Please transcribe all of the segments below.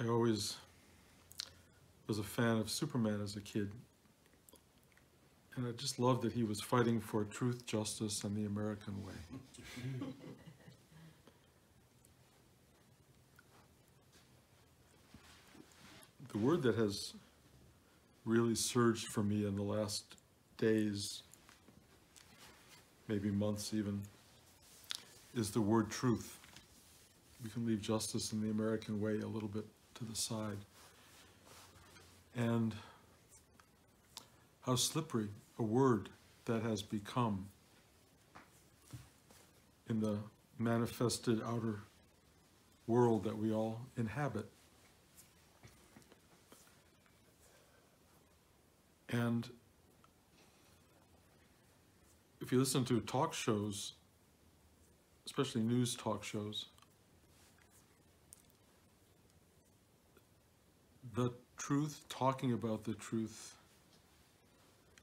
I always was a fan of Superman as a kid. And I just loved that he was fighting for truth, justice, and the American way. The word that has really surged for me in the last days, maybe months even, is the word truth. We can leave justice in the American way a little bit to the side. And how slippery a word that has become in the manifested outer world that we all inhabit. And if you listen to talk shows, especially news talk shows, the truth, talking about the truth,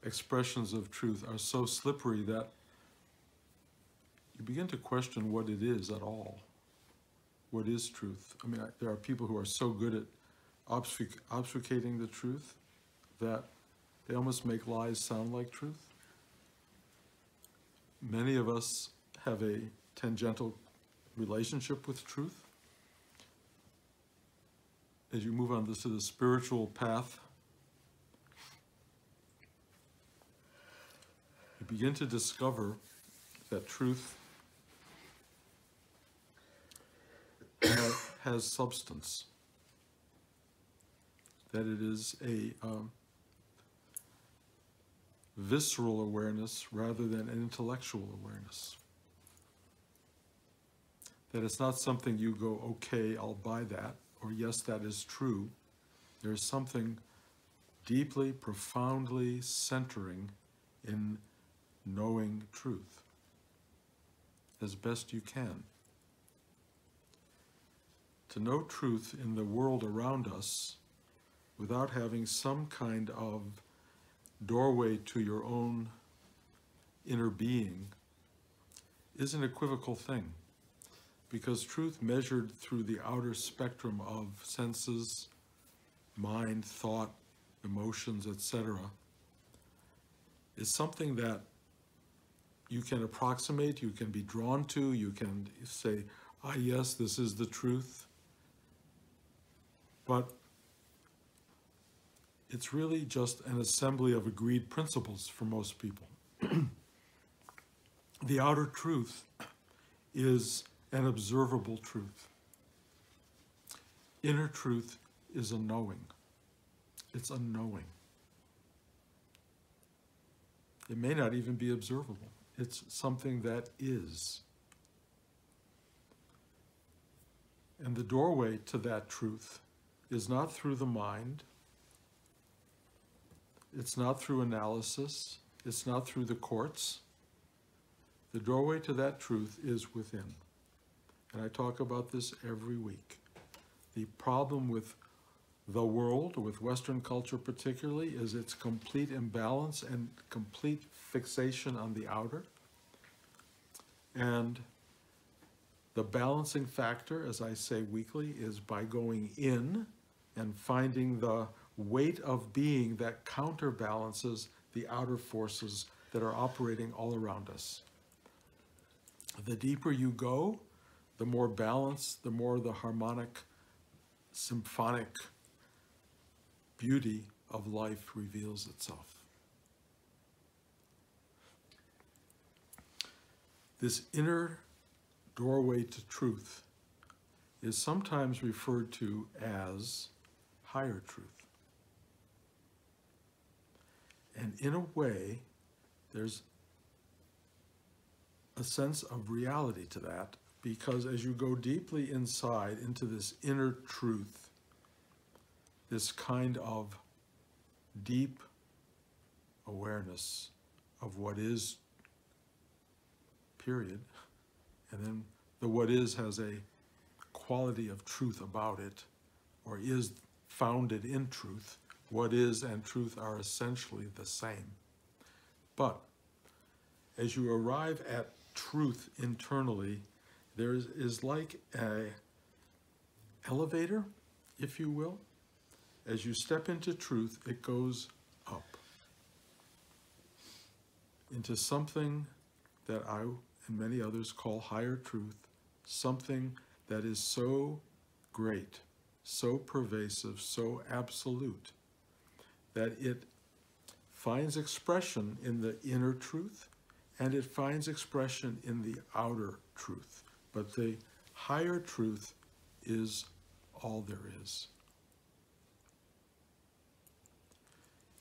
expressions of truth are so slippery that you begin to question what it is at all. What is truth? I mean, there are people who are so good at obfuscating the truth that they almost make lies sound like truth. Many of us have a tangential relationship with truth. As you move on to the spiritual path, you begin to discover that truth has substance, that it is a visceral awareness rather than an intellectual awareness. That it's not something you go, okay, I'll buy that, or yes, that is true. There's something deeply, profoundly centering in knowing truth as best you can. To know truth in the world around us without having some kind of doorway to your own inner being is an equivocal thing, because truth measured through the outer spectrum of senses, mind, thought, emotions, etc., is something that you can approximate, you can be drawn to, you can say, ah, yes, this is the truth. But it's really just an assembly of agreed principles for most people. The outer truth is an observable truth. Inner truth is a knowing. It's a knowing. It may not even be observable. It's something that is. And the doorway to that truth is not through the mind. It's not through analysis. It's not through the courts. The doorway to that truth is within. And I talk about this every week. The problem with the world, with Western culture particularly, is its complete imbalance and complete fixation on the outer. And the balancing factor, as I say weekly, is by going in and finding the weight of being that counterbalances the outer forces that are operating all around us. The deeper you go, the more balance, the more the harmonic, symphonic beauty of life reveals itself. This inner doorway to truth is sometimes referred to as higher truth. And in a way, there's a sense of reality to that, because as you go deeply inside into this inner truth, this kind of deep awareness of what is, period, and then the what is has a quality of truth about it, or is founded in truth. What is and truth are essentially the same. But as you arrive at truth internally, there is like an elevator. if you will. As you step into truth, it goes up into something that I and many others call higher truth, something that is so great, so pervasive, so absolute, that it finds expression in the inner truth and it finds expression in the outer truth. But the higher truth is all there is.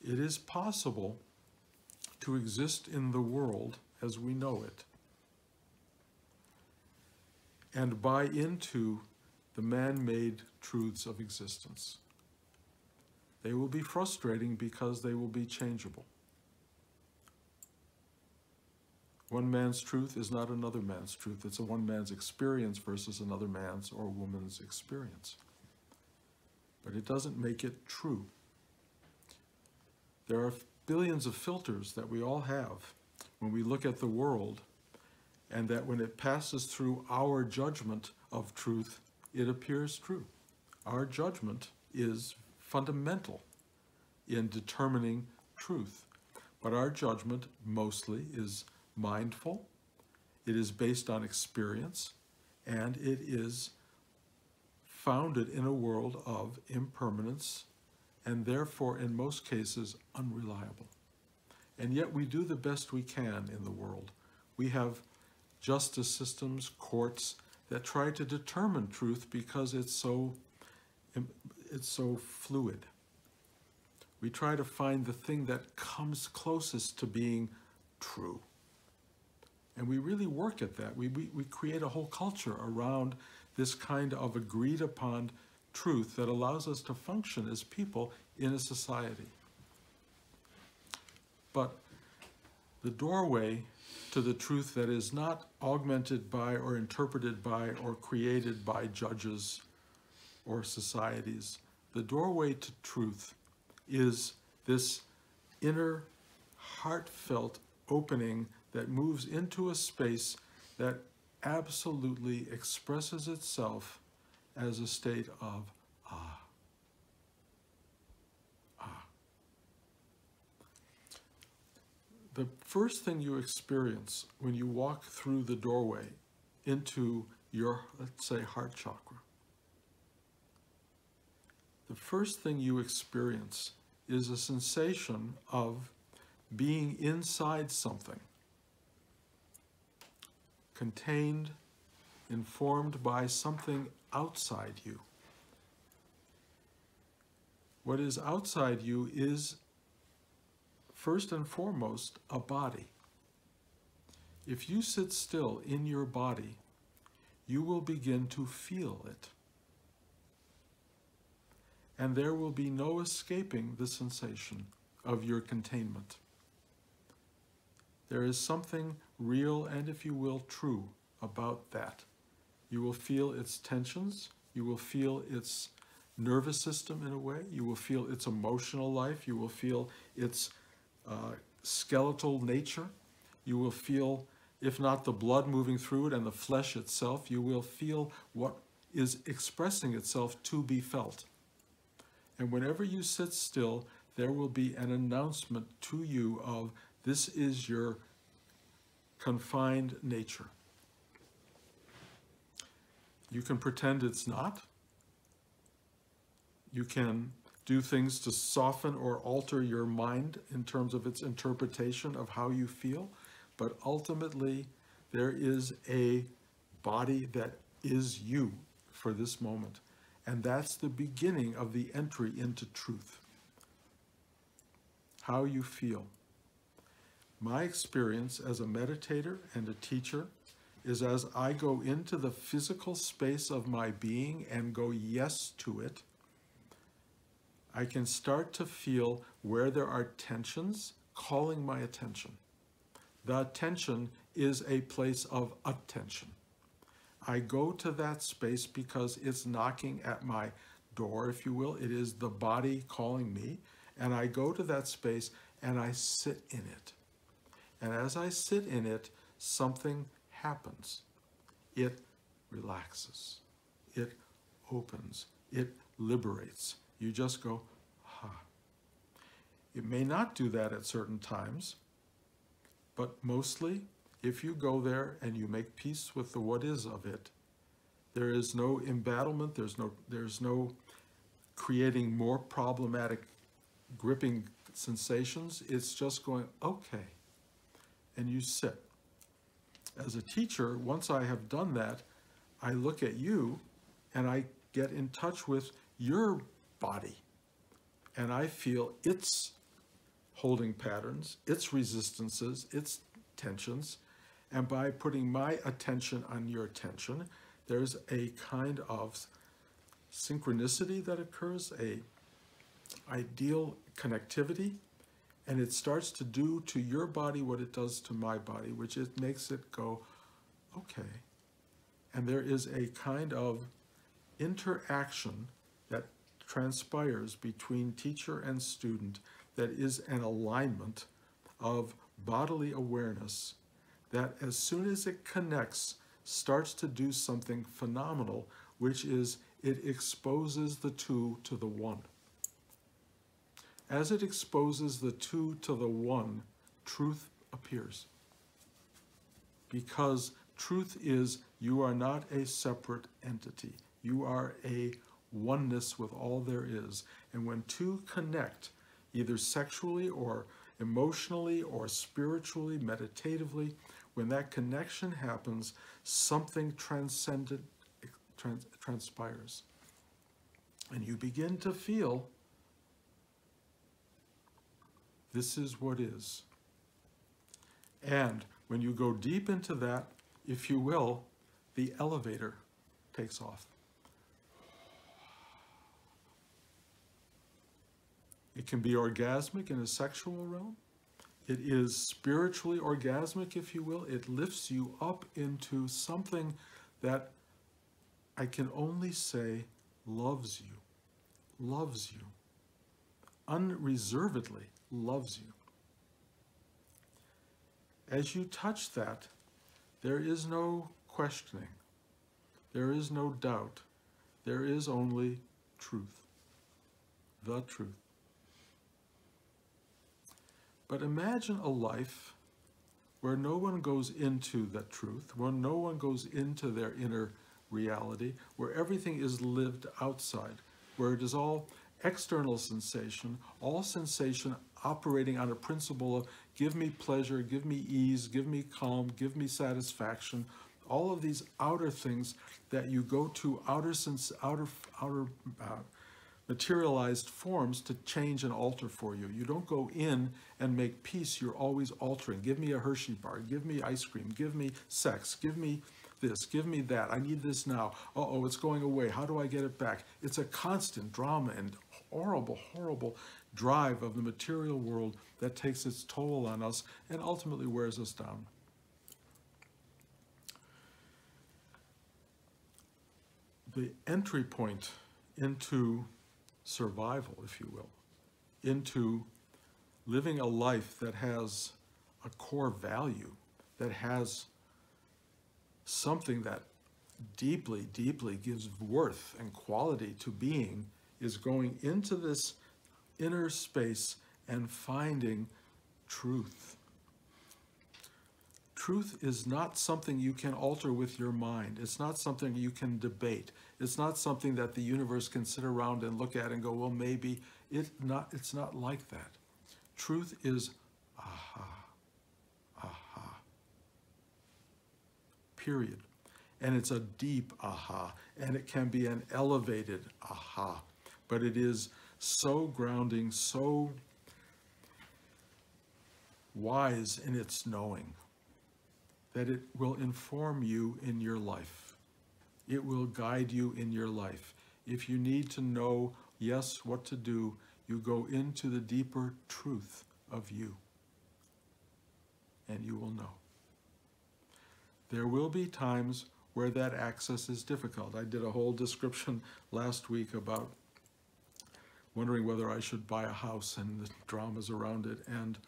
It is possible to exist in the world as we know it and buy into the man-made truths of existence. They will be frustrating because they will be changeable. One man's truth is not another man's truth. It's a one man's experience versus another man's or woman's experience. But it doesn't make it true. There are billions of filters that we all have when we look at the world, and that when it passes through our judgment of truth, it appears true. Our judgment is fundamental in determining truth, but our judgment mostly is mindful, it is based on experience, and it is founded in a world of impermanence, and therefore, in most cases, unreliable. And yet we do the best we can in the world. We have justice systems, courts, that try to determine truth because it's so fluid. We try to find the thing that comes closest to being true. And we really work at that. We create a whole culture around this kind of agreed upon truth that allows us to function as people in a society. But the doorway to the truth that is not augmented by or interpreted by or created by judges or societies, the doorway to truth is this inner, heartfelt opening that moves into a space that absolutely expresses itself as a state of ah. Ah. The first thing you experience when you walk through the doorway into your, let's say, heart chakra, the first thing you experience is a sensation of being inside something, contained, informed by something outside you. What is outside you is, first and foremost, a body. If you sit still in your body, you will begin to feel it. And there will be no escaping the sensation of your containment. There is something real and, if you will, true about that. You will feel its tensions, you will feel its nervous system in a way, you will feel its emotional life, you will feel its skeletal nature, you will feel, if not the blood moving through it and the flesh itself, you will feel what is expressing itself to be felt. And whenever you sit still, there will be an announcement to you of this is your confined nature. You can pretend it's not. You can do things to soften or alter your mind in terms of its interpretation of how you feel. But ultimately, there is a body that is you for this moment. And that's the beginning of the entry into truth. How you feel. My experience as a meditator and a teacher is as I go into the physical space of my being and go yes to it, I can start to feel where there are tensions calling my attention. The attention is a place of attention. I go to that space because it's knocking at my door, if you will. It is the body calling me. And I go to that space and I sit in it. And as I sit in it, something happens. It relaxes. It opens. It liberates. You just go, ha. It may not do that at certain times, but mostly, if you go there and you make peace with the what is of it, there is no embattlement, there's no creating more problematic gripping sensations. It's just going, okay, and you sit. As a teacher, once I have done that, I look at you and I get in touch with your body, and I feel its holding patterns, its resistances, its tensions, and by putting my attention on your attention, there's a kind of synchronicity that occurs, a ideal connectivity, and it starts to do to your body what it does to my body, which it makes it go, okay. And there is a kind of interaction that transpires between teacher and student that is an alignment of bodily awareness that as soon as it connects, starts to do something phenomenal, which is it exposes the two to the one. As it exposes the two to the one, truth appears. Because truth is, you are not a separate entity. You are a oneness with all there is. And when two connect, either sexually or emotionally or spiritually, meditatively, when that connection happens, something transcendent transpires. And you begin to feel, this is what is. And when you go deep into that, if you will, the elevator takes off. It can be orgasmic in a sexual realm. It is spiritually orgasmic, if you will. It lifts you up into something that I can only say loves you, unreservedly loves you. As you touch that, there is no questioning. There is no doubt. There is only truth, the truth. But imagine a life where no one goes into the truth, where no one goes into their inner reality, where everything is lived outside, where it is all external sensation, all sensation operating on a principle of give me pleasure, give me ease, give me calm, give me satisfaction, all of these outer things that you go to outer materialized forms to change and alter for you. You don't go in and make peace, you're always altering. Give me a Hershey bar, give me ice cream, give me sex, give me this, give me that, I need this now. Uh-oh, it's going away, how do I get it back? It's a constant drama and horrible, horrible drive of the material world that takes its toll on us and ultimately wears us down. The entry point into survival, if you will, into living a life that has a core value, that has something that deeply, deeply gives worth and quality to being, is going into this inner space and finding truth. Truth is not something you can alter with your mind. It's not something you can debate. It's not something that the universe can sit around and look at and go, well, maybe. It's not like that. Truth is aha, aha, period. And it's a deep aha, and it can be an elevated aha, but it is so grounding, so wise in its knowing, that it will inform you in your life. It will guide you in your life. If you need to know, yes, what to do, you go into the deeper truth of you, and you will know. There will be times where that access is difficult. I did a whole description last week about wondering whether I should buy a house and the dramas around it, and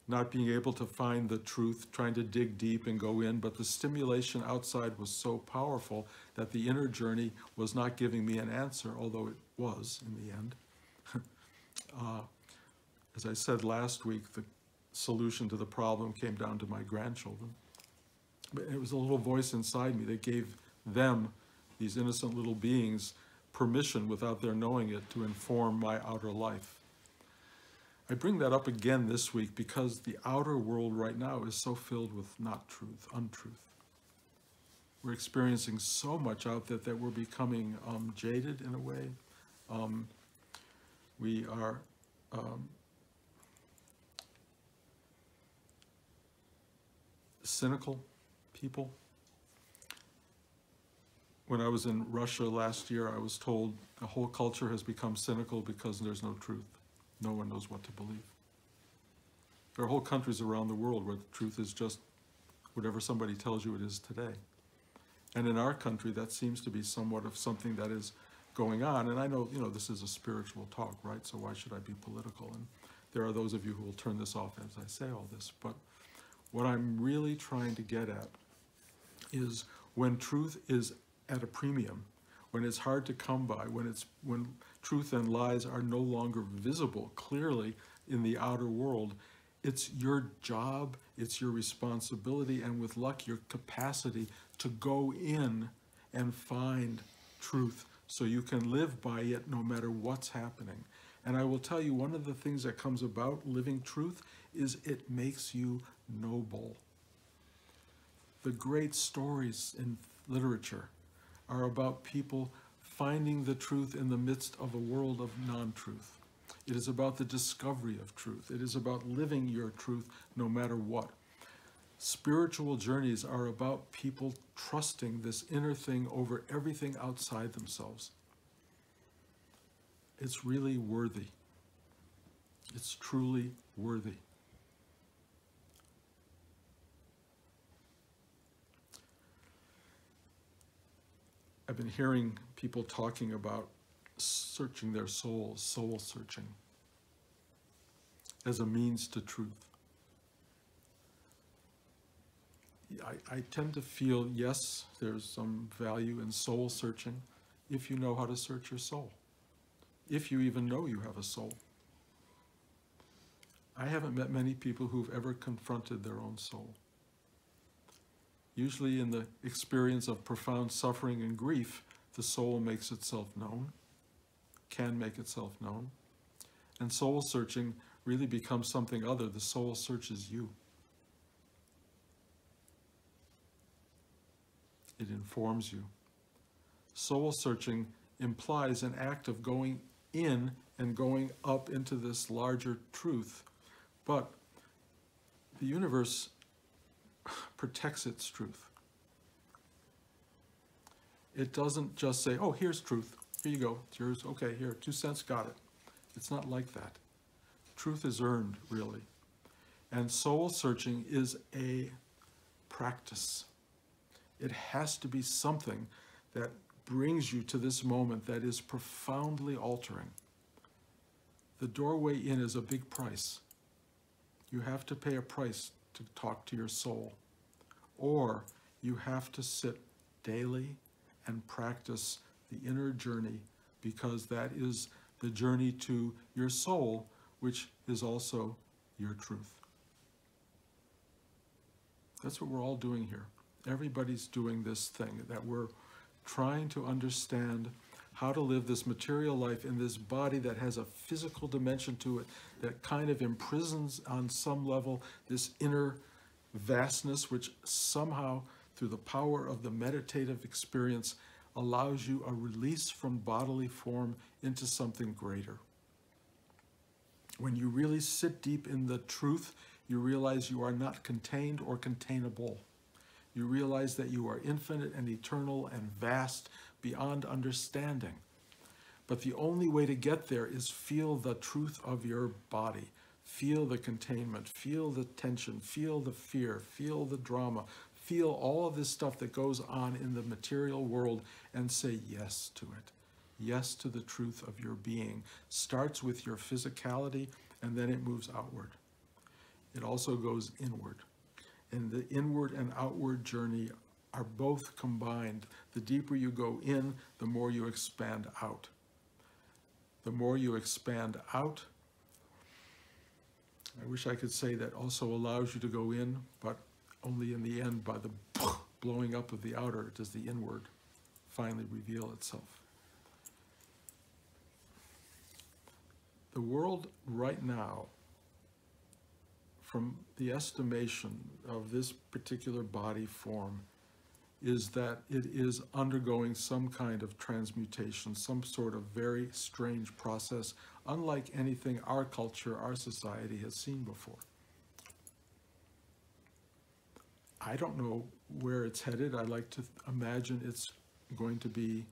not being able to find the truth, trying to dig deep and go in, but the stimulation outside was so powerful that the inner journey was not giving me an answer, although it was in the end. As I said last week, the solution to the problem came down to my grandchildren. But it was a little voice inside me that gave them, these innocent little beings, permission without their knowing it to inform my outer life. I bring that up again this week because the outer world right now is so filled with not truth, untruth. We're experiencing so much out there that we're becoming jaded in a way. We are cynical people. When I was in Russia last year, I was told the whole culture has become cynical because there's no truth. No one knows what to believe. There are whole countries around the world where the truth is just whatever somebody tells you it is today. And in our country, that seems to be somewhat of something that is going on. And I know, this is a spiritual talk, right? So why should I be political? And there are those of you who will turn this off as I say all this. But what I'm really trying to get at is when truth is at a premium, when it's hard to come by, when truth and lies are no longer visible clearly in the outer world, it's your job, it's your responsibility, and with luck, your capacity to go in and find truth so you can live by it no matter what's happening. And I will tell you, one of the things that comes about living truth is it makes you noble. The great stories in literature are about people finding the truth in the midst of a world of non-truth. It is about the discovery of truth. It is about living your truth no matter what. Spiritual journeys are about people trusting this inner thing over everything outside themselves. It's really worthy. It's truly worthy. I've been hearing people talking about searching their souls, soul searching, as a means to truth. I tend to feel, yes, there's some value in soul searching if you know how to search your soul, if you even know you have a soul. I haven't met many people who've ever confronted their own soul. Usually in the experience of profound suffering and grief, the soul makes itself known, can make itself known, and soul searching really becomes something other. The soul searches you. It informs you. Soul searching implies an act of going in and going up into this larger truth, but the universe protects its truth. It doesn't just say, oh, here's truth. Here you go. It's yours. Okay, here, 2 cents, got it. It's not like that. Truth is earned, really. And soul searching is a practice. It has to be something that brings you to this moment that is profoundly altering. The doorway in is a big price. You have to pay a price to talk to your soul. Or you have to sit daily and practice the inner journey, because that is the journey to your soul, which is also your truth. That's what we're all doing here. Everybody's doing this thing, that we're trying to understand how to live this material life in this body that has a physical dimension to it, that kind of imprisons on some level this inner vastness, which somehow, through the power of the meditative experience, allows you a release from bodily form into something greater. When you really sit deep in the truth, you realize you are not contained or containable. You realize that you are infinite and eternal and vast beyond understanding. But the only way to get there is feel the truth of your body. Feel the containment, feel the tension, feel the fear, feel the drama, feel all of this stuff that goes on in the material world and say yes to it. Yes to the truth of your being. Starts with your physicality and then it moves outward. it also goes inward. And the inward and outward journey are both combined. The deeper you go in, the more you expand out. The more you expand out, I wish I could say that also allows you to go in, but only in the end, by the blowing up of the outer, does the inward finally reveal itself. The world right now, from the estimation of this particular body form, is that it is undergoing some kind of transmutation, some sort of very strange process, unlike anything our culture, our society has seen before. I don't know where it's headed. I like to imagine it's going to be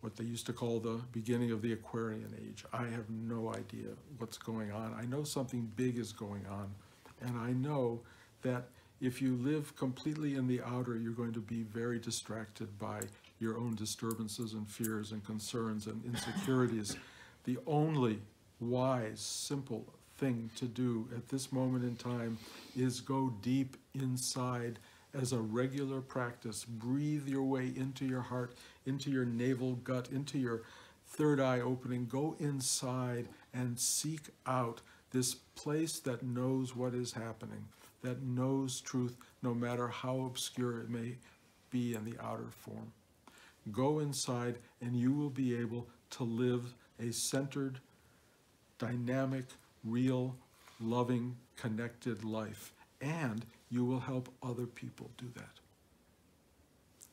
what they used to call the beginning of the Aquarian age. I have no idea what's going on. I know something big is going on, and I know that if you live completely in the outer, you're going to be very distracted by your own disturbances and fears and concerns and insecurities. The only wise, simple thing to do at this moment in time is go deep inside as a regular practice. Breathe your way into your heart, into your navel gut, into your third eye opening. Go inside and seek out this place that knows what is happening, that knows truth, no matter how obscure it may be in the outer form. Go inside and you will be able to live a centered, dynamic, real, loving, connected life. And you will help other people do that.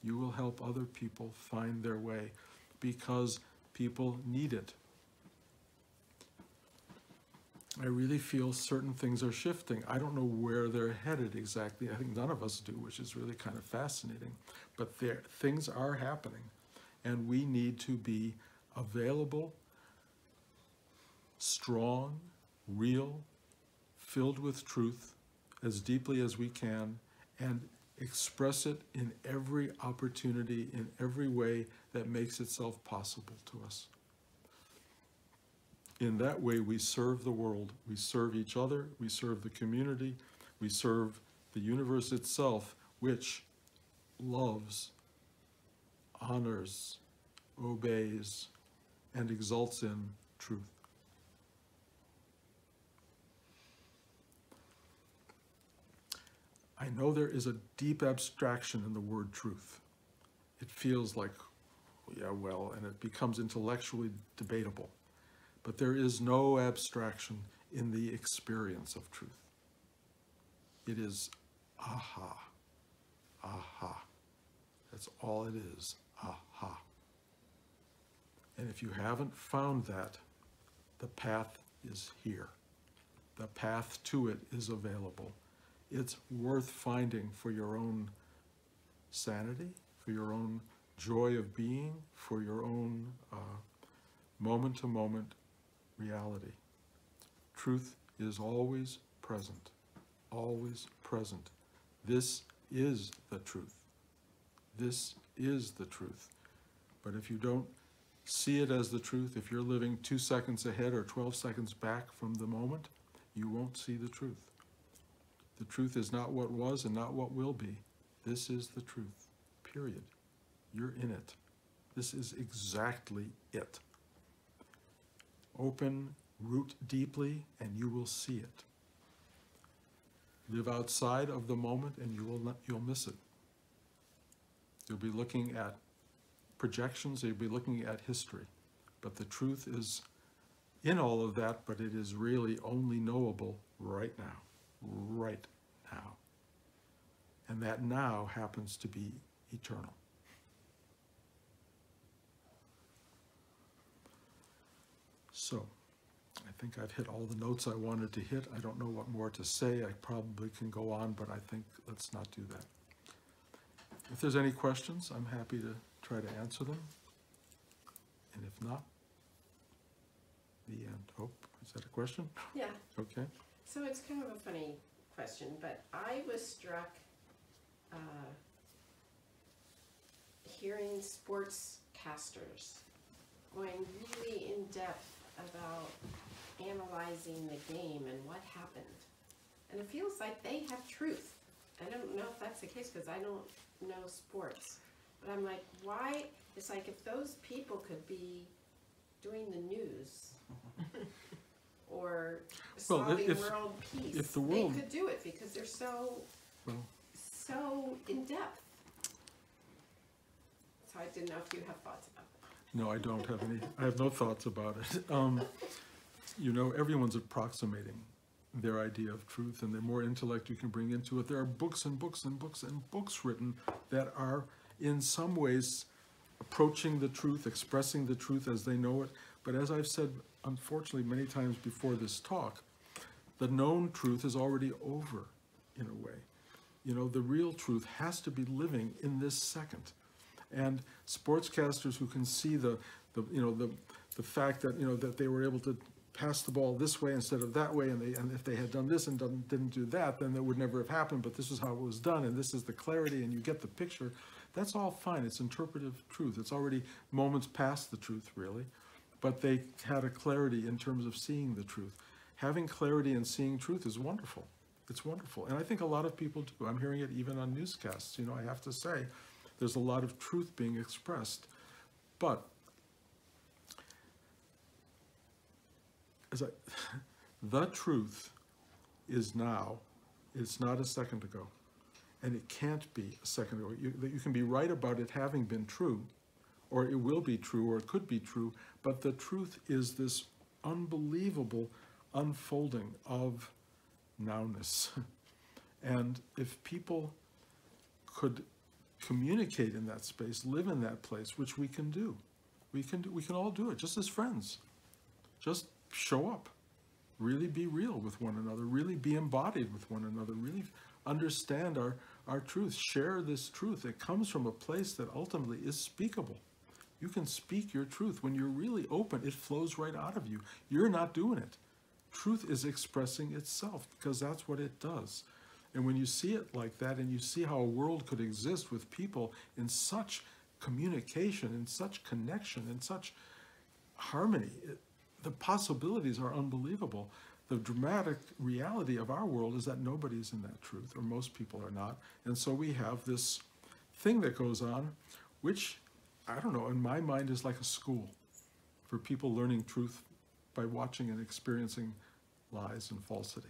You will help other people find their way because people need it. I really feel certain things are shifting. I don't know where they're headed exactly. I think none of us do, which is really kind of fascinating. But things are happening, and we need to be available, strong, real, filled with truth as deeply as we can, and express it in every opportunity, in every way that makes itself possible to us. In that way, we serve the world, we serve each other, we serve the community, we serve the universe itself, which loves, honors, obeys, and exalts in truth. I know there is a deep abstraction in the word truth. It feels like, yeah, well, and it becomes intellectually debatable. But there is no abstraction in the experience of truth. It is aha, aha. That's all it is, aha. And if you haven't found that, the path is here. The path to it is available. It's worth finding for your own sanity, for your own joy of being, for your own moment-to-moment reality. Truth is always present, always present. This is the truth. This is the truth. But if you don't see it as the truth, if you're living 2 seconds ahead or 12 seconds back from the moment, you won't see the truth. The truth is not what was and not what will be. This is the truth, period. You're in it. This is exactly it. Open, root deeply, and you will see it. Live outside of the moment, and you'll miss it. You'll be looking at projections, you'll be looking at history. But the truth is in all of that, but it is really only knowable right now. Right now. And that now happens to be eternal. So, I think I've hit all the notes I wanted to hit. I don't know what more to say. I probably can go on, but I think let's not do that. If there's any questions, I'm happy to try to answer them. And if not, the end. Oh, is that a question? Yeah. Okay. So it's kind of a funny question, but I was struck hearing sportscasters going really in depth about analyzing the game and what happened. and it feels like they have truth. I don't know if that's the case because I don't know sports, but I'm like, why? It's like if those people could be doing the news or Well, solving if- world peace, if the world- they could do it because they're so Well, in depth. So I didn't know if you have thoughts about that. no, I don't have any. I have no thoughts about it. You know, everyone's approximating their idea of truth, and the more intellect you can bring into it, there are books and books and books and books written that are in some ways approaching the truth, expressing the truth as they know it. But as I've said, unfortunately, many times before this talk, the known truth is already over in a way. You know, the real truth has to be living in this second. And sportscasters who can see the fact that, you know, that they were able to pass the ball this way instead of that way, and if they had done this and didn't do that, then that would never have happened, but this is how it was done, and this is the clarity, and you get the picture. That's all fine. It's interpretive truth. It's already moments past the truth, really. But they had a clarity in terms of seeing the truth. Having clarity and seeing truth is wonderful. It's wonderful. And I think a lot of people do. I'm hearing it even on newscasts. You know, I have to say, there's a lot of truth being expressed. But the truth is now. It's not a second ago. And it can't be a second ago. You can be right about it having been true, or it will be true, or it could be true, but the truth is this unbelievable unfolding of nowness. And if people could communicate in that space, live in that place, which we can do, we can all do it, just as friends. Just show up, really be real with one another, really be embodied with one another, really understand our truth, share this truth. It comes from a place that ultimately is speakable. You can speak your truth. When you're really open, it flows right out of you. You're not doing it. Truth is expressing itself because that's what it does. And when you see it like that, and you see how a world could exist with people in such communication, in such connection, in such harmony, the possibilities are unbelievable. The dramatic reality of our world is that nobody's in that truth, or most people are not. And so we have this thing that goes on, which, I don't know, in my mind is like a school for people learning truth by watching and experiencing lies and falsity.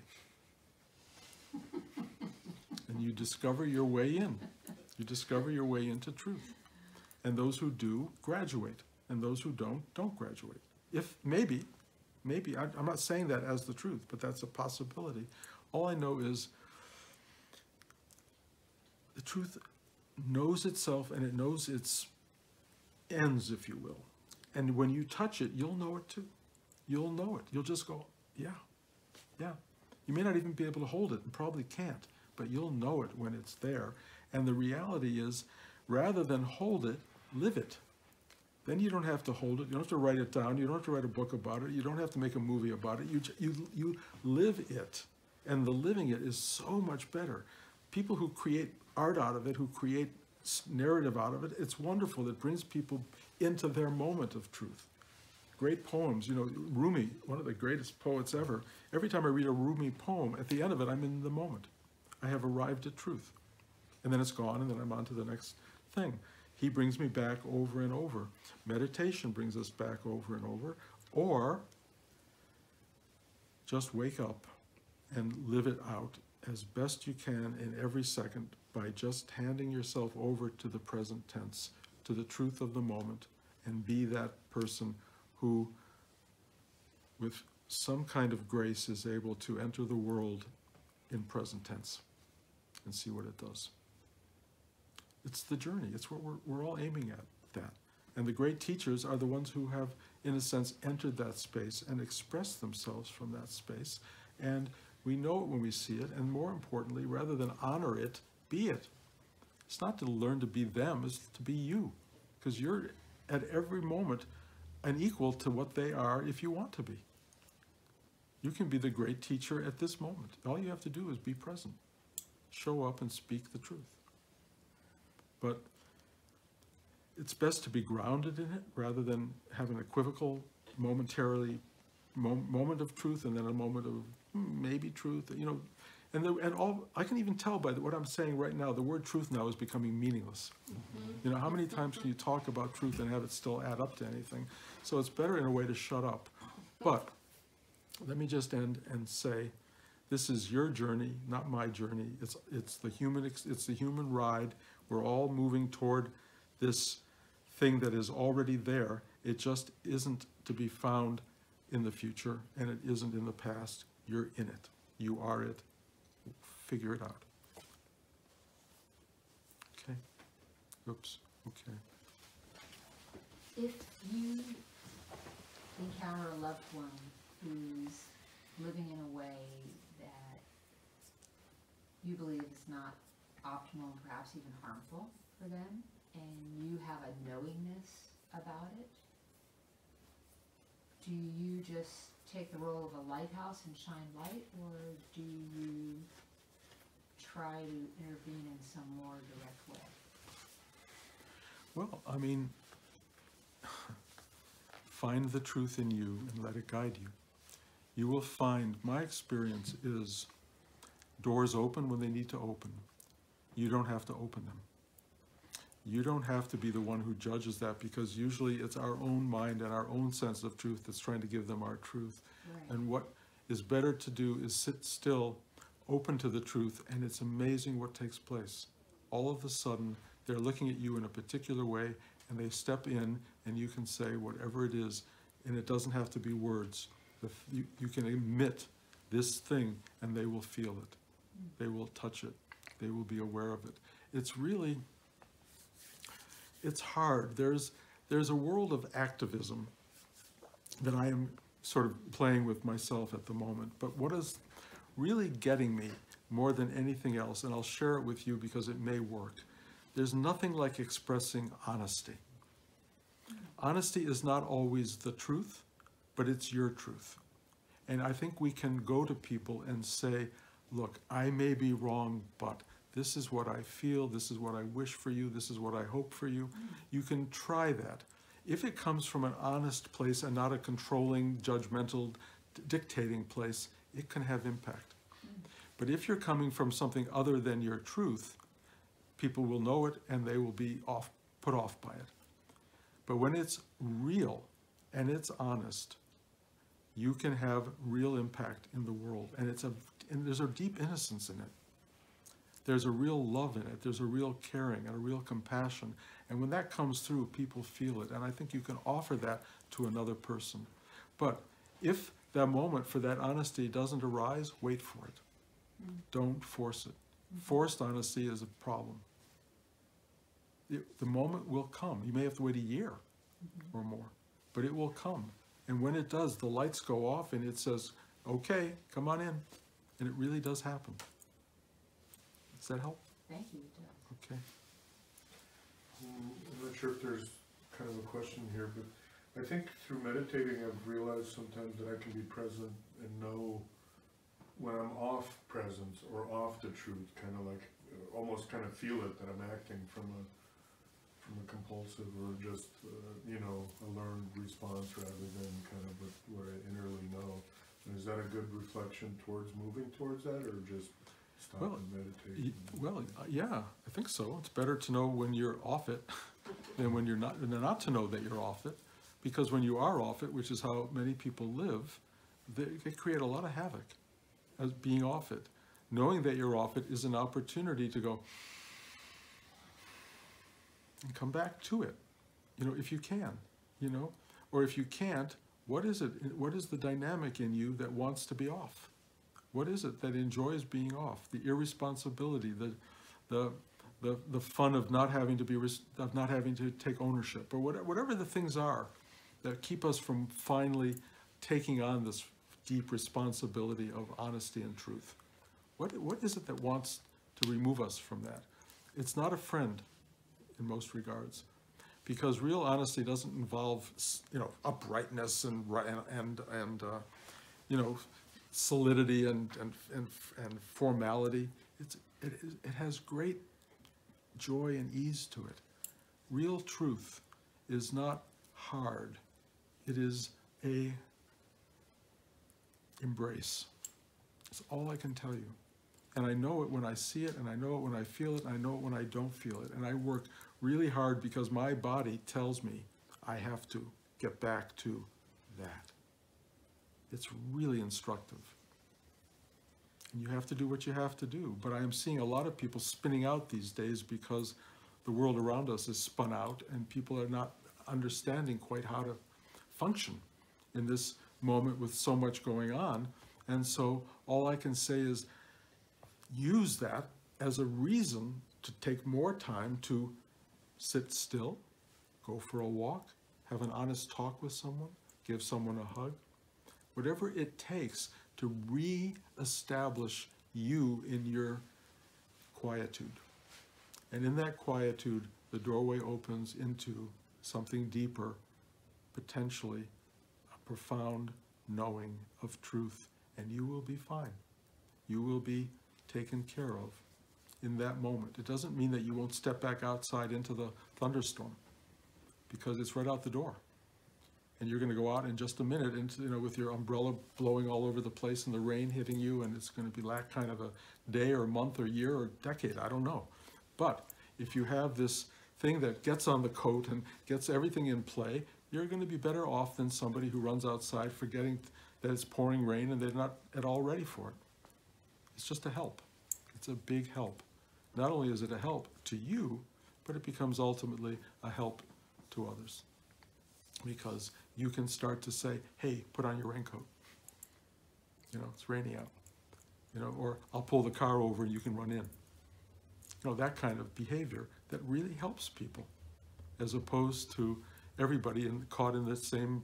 And you discover your way in. You discover your way into truth. And those who do graduate, and those who don't graduate. If maybe, I'm not saying that as the truth, but that's a possibility. All I know is the truth knows itself, and it knows its ends, if you will. And when you touch it, you'll know it too. You'll know it. You'll just go, yeah. You may not even be able to hold it, and probably can't, but you'll know it when it's there. And the reality is, rather than hold it, live it. Then you don't have to hold it. You don't have to write it down. You don't have to write a book about it. You don't have to make a movie about it. You live it. And the living it is so much better. People who create art out of it, who create narrative out of it, it's wonderful. It brings people into their moment of truth. Great poems, you know, Rumi, one of the greatest poets ever. Every time I read a Rumi poem, at the end of it, I'm in the moment. I have arrived at truth. And then it's gone, and then I'm on to the next thing. He brings me back over and over. Meditation brings us back over and over. Or just wake up and live it out as best you can in every second by just handing yourself over to the present tense, to the truth of the moment, and be that person who, with some kind of grace, is able to enter the world in present tense and see what it does. It's the journey. It's what we're all aiming at, that. And the great teachers are the ones who have, in a sense, entered that space and expressed themselves from that space. And we know it when we see it, and more importantly, rather than honor it, be it. It's not to learn to be them, it's to be you. Because you're, at every moment, an equal to what they are if you want to be. You can be the great teacher at this moment. All you have to do is be present. Show up and speak the truth. But it's best to be grounded in it rather than have an equivocal, momentarily moment of truth and then a moment of maybe truth. You know, And all I can even tell by what I'm saying right now, the word truth now is becoming meaningless. You know, how many times can you talk about truth and have it still add up to anything? So it's better in a way to shut up. But let me just end and say, this is your journey, not my journey. It's the human ride. We're all moving toward this thing that is already there. It just isn't to be found in the future, and it isn't in the past. You're in it. You are it. Figure it out. Okay. Oops. Okay. If you encounter a loved one who's living in a way that you believe is not optimal and perhaps even harmful for them, and you have a knowingness about it, do you just take the role of a lighthouse and shine light, or do you try to intervene in some more direct way? Well, I mean, find the truth in you and let it guide you. You will find, my experience is, doors open when they need to open. You don't have to open them. You don't have to be the one who judges that, because usually it's our own mind and our own sense of truth that's trying to give them our truth. Right. And what is better to do is sit still, open to the truth, and it's amazing what takes place. All of a sudden, they're looking at you in a particular way, and they step in, and you can say whatever it is, and it doesn't have to be words. You can emit this thing, and they will feel it. They will touch it. They will be aware of it. It's really, it's hard. There's a world of activism that I am sort of playing with myself at the moment. But what is really getting me more than anything else, and I'll share it with you because it may work, there's nothing like expressing honesty. Honesty is not always the truth, but it's your truth. And I think we can go to people and say, look, I may be wrong, but this is what I feel, this is what I wish for you, this is what I hope for you. You can try that. If it comes from an honest place and not a controlling, judgmental, dictating place, it can have impact. But if you're coming from something other than your truth, people will know it and they will be put off by it. But when it's real and it's honest, you can have real impact in the world. And there's a deep innocence in it. There's a real love in it. There's a real caring and a real compassion. And when that comes through, people feel it. And I think you can offer that to another person. But if that moment for that honesty doesn't arise, wait for it. Don't force it. Forced honesty is a problem. The moment will come. You may have to wait a year or more, but it will come. And when it does, the lights go off and it says, okay, come on in. And it really does happen. Does that help? Thank you, it does. Okay. I'm not sure if there's kind of a question here, but I think through meditating I've realized sometimes that I can be present and know when I'm off presence or off the truth, kind of like almost kind of feel it that I'm acting from a compulsive or just a learned response rather than kind of what I innerly know. And is that a good reflection towards moving towards that, or just stop and meditate? Well, yeah, I think so. It's better to know when you're off it than when you're not, and not to know that you're off it, because when you are off it, which is how many people live, they create a lot of havoc as being off it. Knowing that you're off it is an opportunity to go and come back to it, if you can, or if you can't, what is it? What is the dynamic in you that wants to be off? What is it that enjoys being off? The irresponsibility, the fun of not having to take ownership, or whatever the things are that keep us from finally taking on this deep responsibility of honesty and truth. What is it that wants to remove us from that? It's not a friend in most regards, because real honesty doesn't involve uprightness and solidity and formality. It has great joy and ease to it. Real truth is not hard. It is a embrace. That's all I can tell you. And I know it when I see it, and I know it when I feel it, and I know it when I don't feel it. And I work really hard because my body tells me I have to get back to that. It's really instructive. And you have to do what you have to do. But I am seeing a lot of people spinning out these days because the world around us is spun out and people are not understanding quite how to function in this moment with so much going on. And so all I can say is use that as a reason to take more time to sit still, go for a walk, have an honest talk with someone, give someone a hug, whatever it takes to re-establish you in your quietude. And in that quietude, the doorway opens into something deeper, potentially a profound knowing of truth, and you will be fine. You will be taken care of in that moment. It doesn't mean that you won't step back outside into the thunderstorm, because it's right out the door. And you're going to go out in just a minute, and with your umbrella blowing all over the place and the rain hitting you, and it's going to be that kind of a day or month or year or decade, I don't know. But if you have this thing that gets on the coat and gets everything in play, you're going to be better off than somebody who runs outside forgetting that it's pouring rain and they're not at all ready for it. It's just a help. It's a big help. Not only is it a help to you, but it becomes ultimately a help to others. Because you can start to say, hey, put on your raincoat. It's raining out. Or I'll pull the car over and you can run in. That kind of behavior that really helps people, as opposed to everybody caught in the same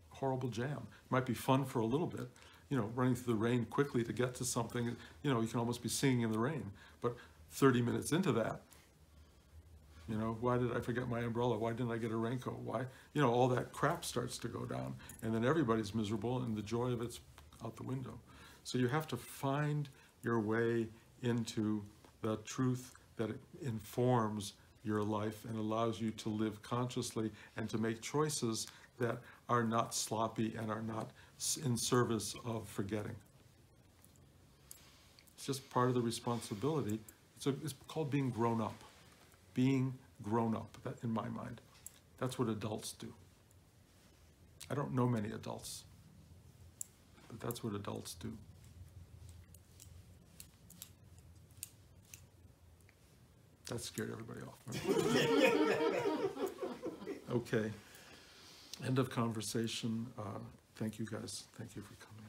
horrible jam. It might be fun for a little bit, running through the rain quickly to get to something, you can almost be singing in the rain. But 30 minutes into that, why did I forget my umbrella? Why didn't I get a raincoat? Why? All that crap starts to go down, and then everybody's miserable and the joy of it's out the window. So you have to find your way into the truth that informs your life and allows you to live consciously and to make choices that are not sloppy and are not in service of forgetting. It's just part of the responsibility. It's called being grown up. Being grown up, that, in my mind. That's what adults do. I don't know many adults, but that's what adults do. That scared everybody off. Okay. End of conversation. Thank you guys. Thank you for coming.